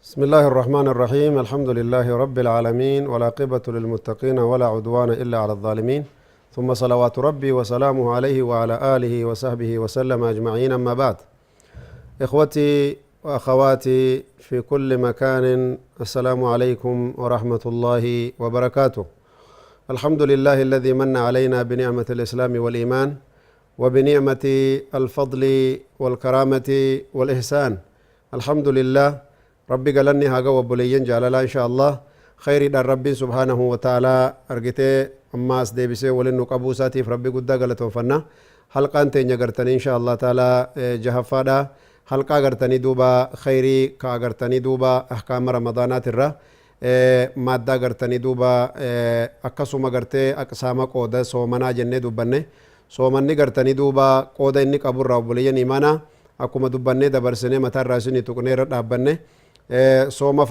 بسم الله الرحمن الرحيم الحمد لله رب العالمين والعاقبة للمتقين ولا عدوان إلا على الظالمين ثم صلوات ربي وسلامه عليه وعلى آله وصحبه وسلم أجمعين أما بعد إخوتي وأخواتي في كل مكان السلام عليكم ورحمة الله وبركاته الحمد لله الذي من علينا بنعمة الإسلام والإيمان وبنعمة الفضل والكرامة والإحسان الحمد لله ربي قالني هاقا وبليين جالالا إن شاء الله خيري دار ربي سبحانه وتعالى أرقتي أما أسدي بسي ولنو قبوساتي في ربي قد قلتهم فنا حلقة انتين قرتني إن شاء الله تعالى جهفادا حلقة قرتني دوبا خيري كا قرتني دوبا أحكام رمضانات الرا مادة قرتني دوبا أكسوما قرتي أقساما قودة سومنا جنة دوباني سومني قرتني دوبا قودة إني قبور ربوليين إيمانا أكما دوباني دبرسني متار راسني تقني رد أباني sooma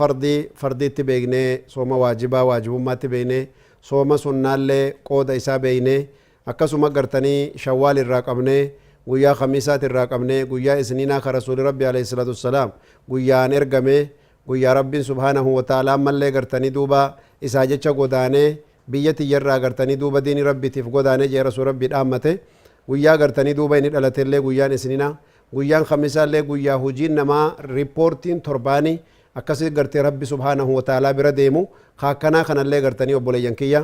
fardiitti beekne sooma waajibaa waajibummaatti beekne sooma sunnaallee qooda isaa beekne akkasuma gartanii shawwaal irraa qabne guyyaa khamiisaat irraa qabne guyyaa isniinaa ka rasuuli rabbi alayhi salaatu wassalaam guyyaan ergame guyyaa rabbiin subhaanahu wa ta'aalaa ammallee gartanii duuba isaa jecha godaanee biyya tiyyarraa gartanii duuba diini rabbitiif godaanee jee rasuul rabbii dhaammate guyyaa gartanii duuba inni dhalateellee guyyaan isniinaa guyyaan khamisaallee guyyaa hujiin namaa riippoortiin torbaanii akkasii gartee rabbi subhaanahu wa ta'aalaa bira deemu kaakkanaa kanallee gartanii obboleeyyan kiyya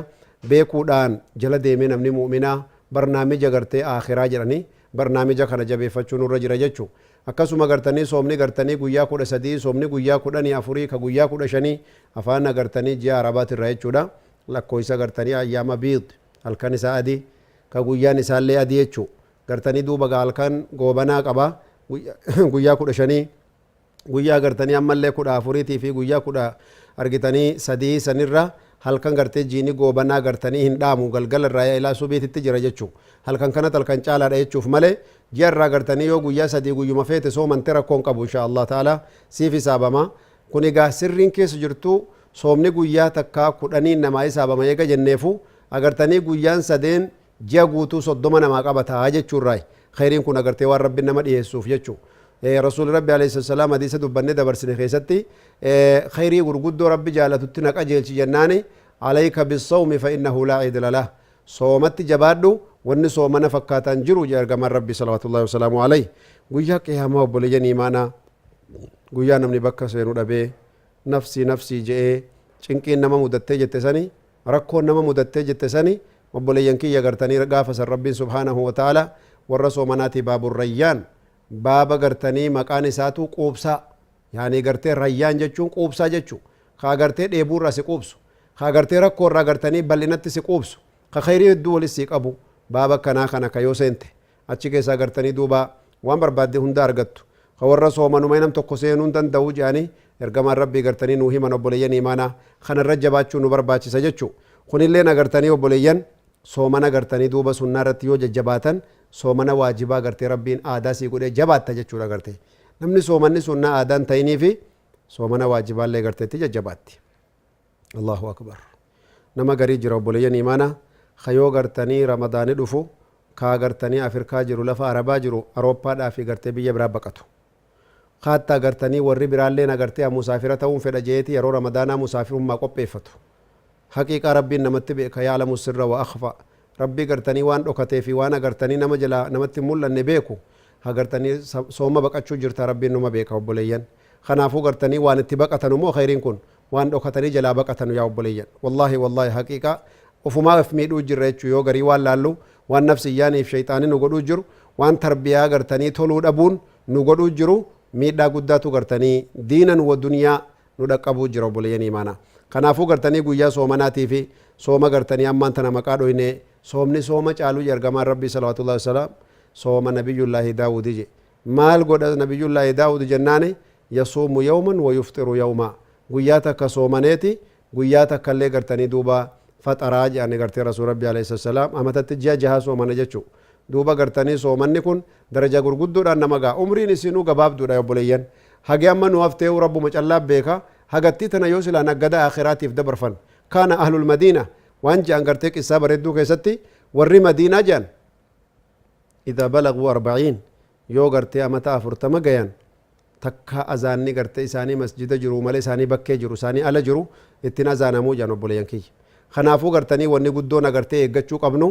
beekuudhaan jala deemee namni mu'minaa barnaamija gartee aakhiraa jedhanii barnaamija kana jabeeffachuu nurra jira jechuu akkasuma gartanii soomni gartanii guyyaa 13 soomni guyyaa 14 ka guyyaa 15 afaan gartanii ji'a arabaat irraa jechuudha lakkooysa gartanii ayyaama biid halkan isaa adii ka guyyaan isaallee adii jechuu gartanii duuba halkan goobanaa qaba guyyaa 15 guyyaa gartanii ammallee 14 fi guyyaa 10 argitanii sadii sanirra halkan gartee jiini goobanaa gartanii hin dhaamu galgala irraa ilaa subiititti jira jechuu halkan kanat halkan caalaadha jechuuf malee ji'a irraa gartanii yoo guyyaa sadii guyyuma feete soomante rakkoon qabu insha Allah ta'ala siif hisaabama kun egaa sirriin keessa jirtu soomni guyyaa takkaa 10 namaa hisaabama eega jenneefu agartanii guyyaan sadeen ji'a guutuu 30 namaa qabataa jechuurraa khayriin kun agartee waan rabbi nama dhiyeessuuf jechuu رسول ربي عليه السلام حديث دبنه دبرسنه خيستي خيري غرغدو ربي جالتت نقجل جناني عليك بالصوم فانه لا عدل له صومت جبادو ون صومنا فكاتان جرو جرغم ربي صلوات الله وسلامه عليه غيا قيامه بولجن ایمانا غيا نمني بكا سينو دبه نفسي نفسي جئ چنقين نما مدته جتسني ركو نما مدته جتسني وبولجن كي يغرتني غافس ربي سبحانه وتعالى والرسول مناتي باب الريان baaba gartanii maqaan isaatu quubsaa yaani gartee rayyaan jechuun quubsaa jechuu ka gartee dheebuurraa si quubsu ka gartee rakkoorraa gartanii bal'inatti si quubsu ka khayrii hedduu walis si qabu baaba kanaa kana ka yoo seente achi keessaa gartanii duuba waan barbaadde hunda argattu ka warra soomanuma nam tokko seenuu hin danda'u jedhanii ergamaan rabbii gartanii nuu himan obboleeyyan imaanaa kanarra jabaachuu nu barbaachisa jechuu kunillee agartanii obboleeyyan soomana gartanii duuba sunnaa irratti yoo jajjabaatan soomana waajibaa gartee rabbiin aadaa sii godhee jabaatta jechuudha gartee namni soomanni sunnaa aadaan ta'inii fi soomana waajibaallee garteetti jajjabaatti Allahu akbar nama garii jira obboleeyyan imaana kayoo gartanii ramadaani dhufu kaa gartanii Afrikaa jiru lafa Arabaa jiru Awurooppaadhaa fi gartee biyya biraa baqatu kaattaa gartanii warri biraallee agartee musaafira ta'uun fedha jeeti yeroo ramadaanaa musaafirummaa qopheeffatu haqiiqaa rabbiin namatti beeka yaalamu sirra wa akhfa rabbii gartanii waan dhokatee fi waan agartanii nama jala namatti mul'anne beeku agartanii sooma baqachuu jirta rabbiin numa beeka obboleeyyan kanaafuu gartanii waan itti baqatan immoo khayriin kun waan dhokatanii jalaa baqatan yaa obboleeyyan wallahi haqiiqa ufumaaf miidhuu jirra jechuu yoo garii waan laallu waan nafsiyyaaniif shayxaanii nu godhuu jiru waan tarbiyaa gartanii toluu dhabuun nu godhuu jiru miidhaa guddaatu gartanii diinan wa duniyaa nu dhaqqabuu jira obboleeyyan imaana kanaafuu gartanii guyyaa soomanaatii fi sooma gartanii ammaan tana maqaa dhoyne soomni sooma caaluu ergamaan rabbii salawaatullahi wasalaam sooma nabiyullaahi daawudi je maal godha nabiyullaahi daawudi jennaani yasuumu yawman wa yuftiru yawma guyyaa takka soomaneeti guyyaa takka illee gartanii duuba faxaraa jedhanii gartee rasuul rabbii alayhi salaam amatatti ji'a jaha soomana jechuu duuba gartanii soomanni kun daraja gurguddoodhaan nama gaa umriin isinuu gabaabduudha obboleeyyan hagi amma nu haftee rabbuma callaa beeka hagatti tana yoo sila naggada akhiraatiif dabarfan kaana ahlul madiina waan je'an gartee qissaa bareedduu keessatti warri madiinaa je'an idha balaguu 40 yoo gartee amata 40 gayan takka azaanni gartee isaanii masjida jiru malee isaanii bakkee jiru isaanii ala jiru ittiin azaanamuu je'an obboleeyyan kiyya kanaafuu gartanii wanni guddoon agartee eeggachuu qabnu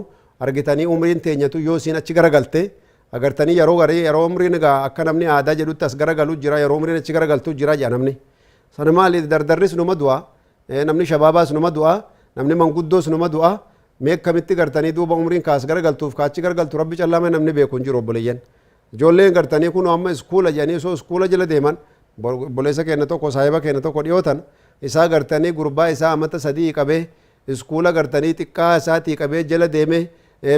argitanii umriin teenyatu yoo siin achi garagalte agartanii yeroo garii yeroo umriin egaa akka namni aadaa jedhutti as garagalu jira yeroo umriin achi garagaltu jira jedha namni sana maali dardarris numa du'a namni shabaabaas numa du'a namni manguddoos numa du'a mee akkamitti gartanii duuba umriin kaas garagaltuuf kaachi garagaltu rabbi callaa namni beeku hin jiru obboleeyyan ijoolleen gartanii kun amma iskuula jedhanii soo iskuula jala deeman obboleessa keenya tokko saahiba keenya tokko dhiyootan isaa gartanii gurbaa isaa amata 3 qabee iskuula gartanii xiqqaa isaatii qabee jala deeme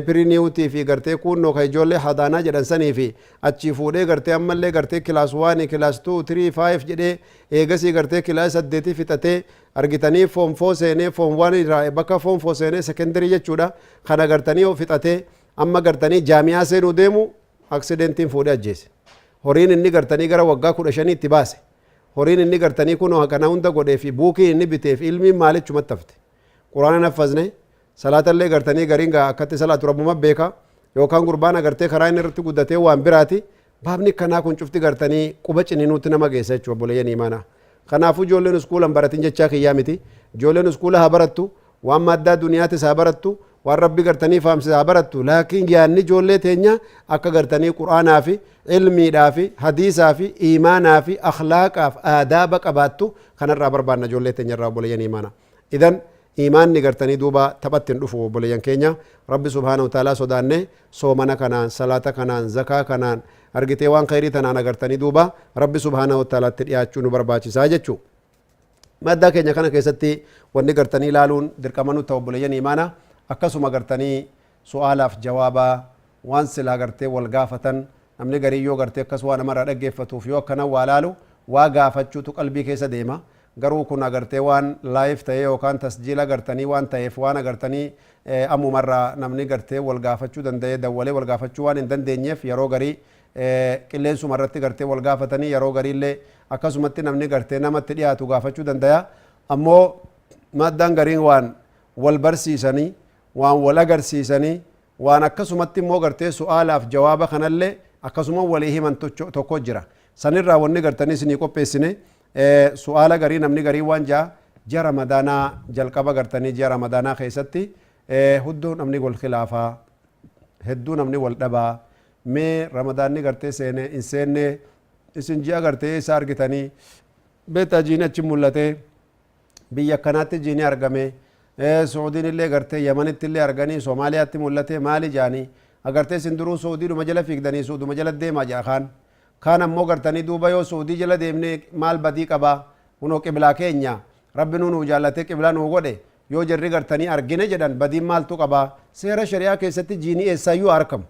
piriniutii fi gartee kunnoo ka ijoollee hadaanaa jedhan sanii fi achii fuudhee gartee ammallee gartee kilaas 1 kilaas 2 3 5 jedhee eegasii gartee kilaas 8 fixatee argitanii foom 4 seenee foom 1 irraa bakka foom 4 seenee sekendarii jechuudha kana gartanii yoo fixatee amma gartanii jaamiyaa seenuu deemu aksidentiin fuudhee ajjeese horiin inni gartanii gara waggaa 15 itti baase horiin inni gartanii kunoo kana hunda godhee fi buukii inni bitee fi ilmiin maalichumatti hafte quraana naffazne salaatallee gartanii gariin akkatti salaatu rabbuma beeka yookaan gurbaan agartee karaa inni irratti guddatee waan biraati baabni kanaa kun cufti gartanii quba ciniinuutti nama geessa jechuudha obboleeyyan imaanaa kanaafuu ijoolleen iskuula hin baratin jechaa kiyyaa miti ijoolleen iskuula haa barattu waan maddaa duniyaatis haa barattu waan rabbi gartanii faamsisa haa barattu laakiin yaanni ijoollee teenya akka gartanii quraanaa fi ilmiidhaa fi hadiisaa fi iimaanaa fi akhlaaqaaf aadaaba qabaattu kanarraa barbaanna ijoollee teenya irraa obboleeyyan imaanaa idan iimaanni gartanii duuba taphattiin dhufu obboleeyyan keenya rabbi subhaanahu ta'aalaa sodaanne soomana kanaan salaata kanaan zakaa kanaan argitee waan khayrii tanaan agartanii duuba rabbi subhaanahu ta'aalaatti dhiyaachuu nu barbaachisaa jechuu maddaa keenya kana keessatti wanni gartanii ilaaluun dirqama nu ta'u obboleeyyan imaana akkasuma gartanii su'aalaaf jawaabaa waan silaa gartee wal gaafatan namni garii yoo gartee akkas waa namarraa dhaggeeffatuuf yoo akkana waa laalu waa gaafachuutu qalbii keessa deema garuu kun agartee waan laayif ta'ee yookaan tasjiila gartanii waan ta'eef waan agartanii ammumarraa namni gartee wal gaafachuu danda'ee dawwalee wal gaafachuu waan hin dandeenyeef yeroo garii qilleensuma irratti gartee wal gaafatanii yeroo gariillee akkasumatti namni gartee namatti dhiyaatu gaafachuu danda'a ammoo maddaan gariin waan wal barsiisanii waan wal agarsiisanii waan akkasumatti immoo gartee su'aalaaf jawaaba kanallee akkasuma walii himan tokko jira sanirraa wanni gartanii isinii qopheessine su'aala garii namni garii waan ji'a ramadaanaa jalqaba gartanii ji'a ramadaanaa keessatti hudduu namni wal khilaafaa hedduu namni wal dhabaa mee ramadaanni gartee seene hin seenne isin ji'a gartee isa argitanii beeta jiini achi mul'ate biyya akkanaatti jiini argame suudiin illee gartee yamanitti illee arganii soomaaliyaatti mul'ate maali jaanii agartee isin duruu suudiidhuma jala fiigdanii suuduma jala deemaa jaa kaan ammoo gartanii duuba yoo suudii jala deemne maal badii qabaa kunoo qiblaa keenya rabbi nuu jaallatee qiblaa nuu godhe yoo jarri gartanii argine jedhan badiin maaltu qabaa seera shari'aa keessatti jiinii eessaayyuu argamu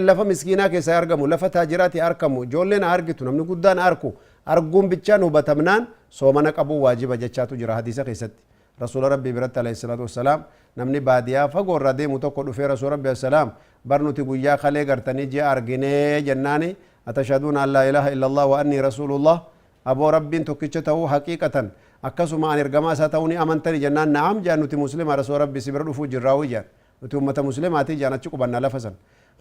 lafa miskiinaa keessaa argamu lafa taajiraati argamu ijoolleen argitu namni guddaan arku arguun bichaan hubatamnaan soomana qabuu waajiba jechaatu jira hadiisa keessatti rasuula rabbii biratti alayhi salaatu wassalaam namni baadiyaa fagoo irraa deemu tokko dhufee rasuula rabbii assalaam bar nuti guyyaa kalee gartanii ji'a arginee jennaani أتشهدون أن لا إله إلا الله وأني رسول الله أبو رب تكتشته حقيقة أكسما أن إرجما ساتوني أمنتني جنان نعم جانوتي مسلم رسول ربي سبر فوج الراوي جان نتي أمة مسلماتي جانت شكو بنا لفسا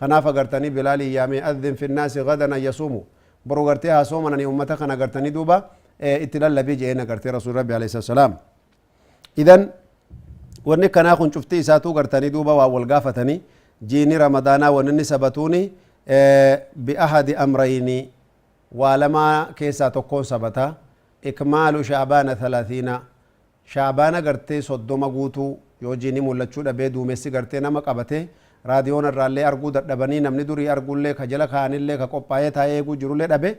خنا فقرتني بلالي يامي أذن في الناس غدا يصوموا برو قرتيها صوما أني أمتها خنا قرتني دوبا اتلال لبي جينا قرتي رسول ربي عليه السلام إذن ونك كنا خن شفتي ساتو قرتني دوبا والقافتني جيني رمضانا ونني سبتوني بأحد أمرين ولما كيسا تكون سبتا إكمال شعبان 30 شعبان قرتي صدوما قوتو يوجيني مولچو دبه دومسي قرتي نما قبته راديون الرالي أرقو دبني نمني دوری أرقو لے خجل خان لے خقوپایت آئے گو جرو لے دبه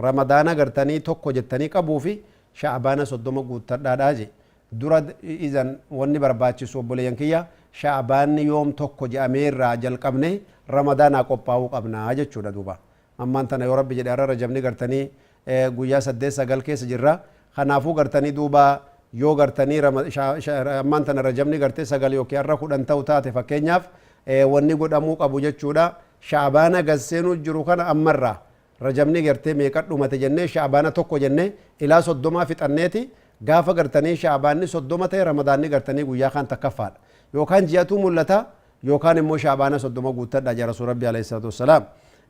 رمضان قرتني توکو جتنی قبو في شعبان صدوما قوتا داداجي درد إذن ونی برباچی سوبولے ینکیا شعبان يوم توکو جا امیر راجل قبنے رمضان قباو قبنا جچودا دوبا ammaan tana yoo rabbi jedhe arra rajabni gartanii guyyaa 8-9 keessa jirra kanaafuu gartanii duuba yoo gartanii ammaan tana rajabni gartee 9 yookiin arra 10 ta'u taate fakkeenyaaf wanni godhamuu qabu jechuudha shaabaana gasseenuu jiru kana ammarra rajabni gartee meeqat dhumate jennee shaabaana tokko jennee ilaa soddomaa fixanneeti gaafa gartanii shaabaanni soddoma ta'e ramadaanni gartanii guyyaa kan takkaffaadha yookaan ji'atu mul'ata yookaan immoo shaabaana soddoma guuttadha jaa rasuul rabbi alayhi salaatu wassalaam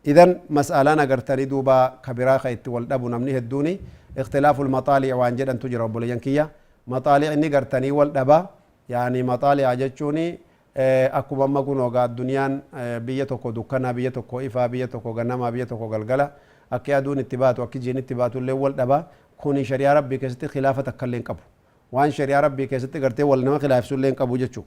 idan mas'alaan agartanii duuba kabiraa ka itti wal dhabu namni hedduuni ikhtilaaful maxaali'i waan jedhantu jira obboleeyyan kiyya maxaali'inni gartanii wal dhaba yaani maxaali'a jechuuni akkuma amma kun ogaa addunyaan biyya tokko dukkanaa biyya tokko ifaa biyya tokko gannamaa biyya tokko galgala akki aduun itti baatu akki jiin itti baatu illee wal dhaba kuni shari'aa rabbii keessatti khilaafa takka illee hin qabu waan shari'aa rabbii keessatti gartee wal nama khilaafsu illee hin qabu jechuu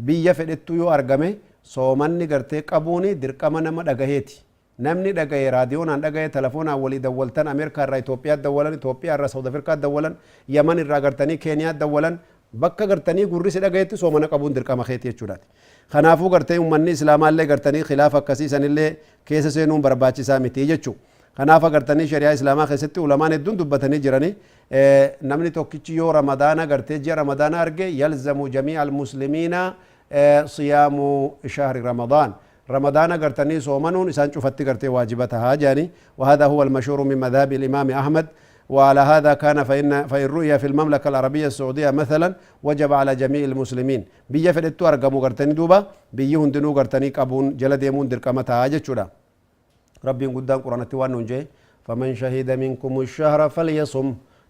biyya fedhettu yoo argame soomanni gartee qabuuni dirqama nama dhagaheeti namni dhagaye raadiyoonaan dhagaye telefoonaan walii dawwaltan ameerikaa irraa Itoophiyaa dawwalan Itoophiyaa irraa Saawud Afrikaa dawwalan Yaman irraa gartanii Keeniyaa dawwalan bakka gartanii gurri si dhagayetti soomana qabuun dirqama keeti jechuudhaati kanaafuu gartee ummanni islaamaallee gartanii khilaafa akkasiisanillee keessa seenuun barbaachisaa miti jechuu kanaaf agartanii shari'aa islaamaa keessatti ulamaan hedduun dubbatanii jiranii namni tokkichi yoo ramadaana gartee ji'a ramadaana arge yalzamu jamii almuslimiina siyaamu shahri ramadaan ramadaana gartanii soomanuun isaan cufatti gartee waajiba tahaa jedhanii وهذا هو المشهور من مذهب الإمام أحمد وعلى هذا كان فإن رؤيا في المملكة العربية السعودية مثلا وجب على جميع المسلمين بيجا فدتو أرقمو قرتني دوبا بيجي هندنو قرتني قبون جلد يمون درقمتها جتشودا ربي قدام قرآن توانون جي فمن شهد منكم الشهر فليصم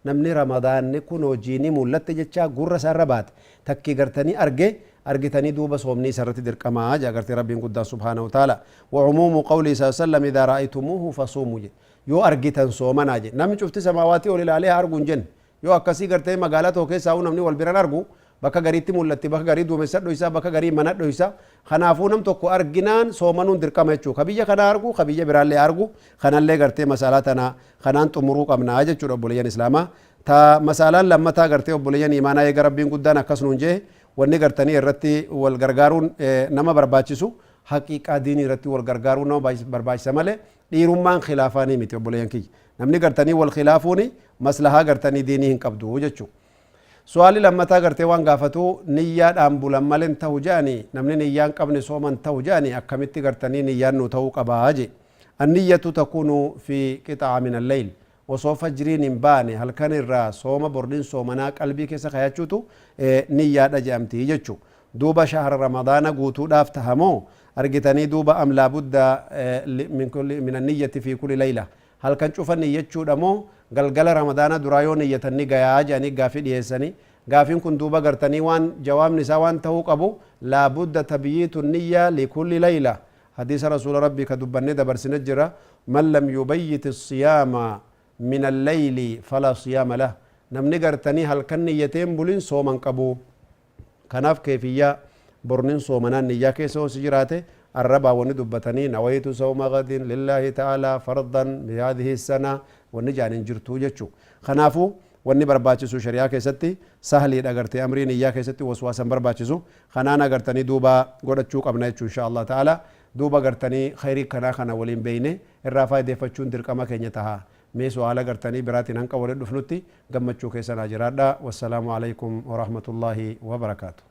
نمني رمضان نكون وجيني مولت جتشا قرر سربات تكي قرتني أرجتني دوبا صومني سرت درقما جا قرتي ربي قدام سبحانه وتعالى وعموم قوله صلى الله عليه وسلم إذا رأيتموه فصوموا جي yoo argitan soomana je namni cufti samaawaati ol ilaalee arguun jen yoo akkasii gartee magaalaa tokko keessaa namni wal biran argu bakka gariitti mul'atti bakka garii duumessa dhoysa bakka garii mana dhoysa kanaafuu nam tokko arginaan soomanuun dirqama jechuu ka biyya kana argu ka biyya biraallee argu kanallee gartee masaalaa tana kanaan xumuruu qabnaa jechuudha obboleeyyan islaamaa ta masaalaan lammataa gartee obboleeyyan imaanaa eega rabbiin guddaan akkas nuun jee wanni gartanii irratti wal gargaaruun nama barbaachisu haqiiqaa diinii irratti wal gargaaruu nama barbaachisa malee dhiirummaan khilaafaanii miti obboleeyyan kiyya namni gartanii wal khilaafuuni maslahaa gartanii diinii hin qabdu jechuu su'aali lammataa gartee waan gaafatu niyyaadhaan bulan malen ta'u jedhanii namni niyyaan qabne sooman ta'u jedhanii akkamitti gartanii niyyaan nu ta'uu qabaa je anniyyatu takuunu fi qixaa min alleyl osoo fajriin hin baane halkan irraa sooma bordiin soomanaa qalbii keessa kayachuutu niyyaadha jedhamti jechuu duuba shahra ramadaana guutuudhaaf tahamoo argitanii duuba am laabudda min anniyyati fi kulli layla halkan cufa niyyachuudha moo galgala ramadaana duraa yoo niyyatanii gayaa jedhanii gaafii dhiyeessanii gaafiin kun duuba gartanii waan jawaabni isaa waan ta'uu qabu laabudda tabyiitu niyya likulli layla hadiisa rasuula rabbii ka dubbannee dabarsine jira man lam yubayyit siyaama min alleyli falaa siyaama lah namni gartanii halkan niyyateen bulin sooman qabu kanaaf keefiyyaa bornin soomanaan niyyaa keessa hoos jiraate arrabaa wanni dubbatanii nawaytu sawma gadin lillaahi ta'ala fardan bihadihi sana wanni jaanin jirtuu jechuu kanaafuu wanni barbaachisu shari'aa keessatti sahliidha gartee amrii niyyaa keessatti waswaasan barbaachisu kanaan agartanii duuba godhachuu qabna jechuu insha Allah ta'ala duuba gartanii khayrii kanaa kana waliin beeyne irraa faayideeffachuun dirqama keenya tahaa mee su'aala gartanii biraatiin hanqa waliin dhufnutti gammachuu keessanaa jiraadha wassalaamu alaykum warahmatullaahi wabarakaatu